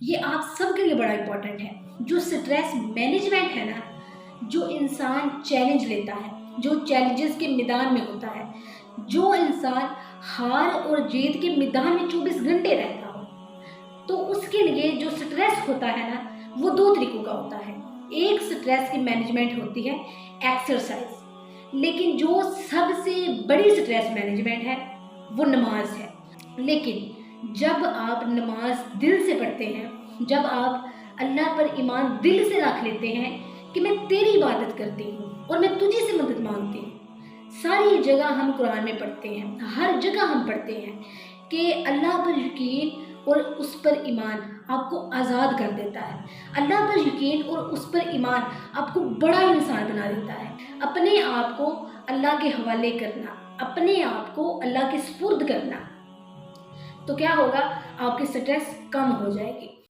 ये आप सबके लिए बड़ा इम्पोर्टेंट है। जो स्ट्रेस मैनेजमेंट है ना, जो इंसान चैलेंज लेता है, जो चैलेंजेस के मैदान में होता है, जो इंसान हार और जीत के मैदान में 24 घंटे रहता हो, तो उसके लिए जो स्ट्रेस होता है ना, वो दो तरीकों का होता है। एक स्ट्रेस की मैनेजमेंट होती है एक्सरसाइज, लेकिन जो सबसे बड़ी स्ट्रेस मैनेजमेंट है वो नमाज है। लेकिन जब आप नमाज दिल से पढ़ते हैं, जब आप अल्लाह पर ईमान दिल से रख लेते हैं कि मैं तेरी इबादत करती हूँ और मैं तुझे से मदद मांगती हूँ, सारी जगह हम कुरान में पढ़ते हैं, हर जगह हम पढ़ते हैं कि अल्लाह पर यकीन और उस पर ईमान आपको आज़ाद कर देता है। अल्लाह पर यकीन और उस पर ईमान आपको बड़ा इंसान बना देता है। अपने आप को अल्लाह के हवाले करना, अपने आप को अल्लाह के सुपुर्द करना, तो क्या होगा, आपकी स्ट्रेस कम हो जाएगी।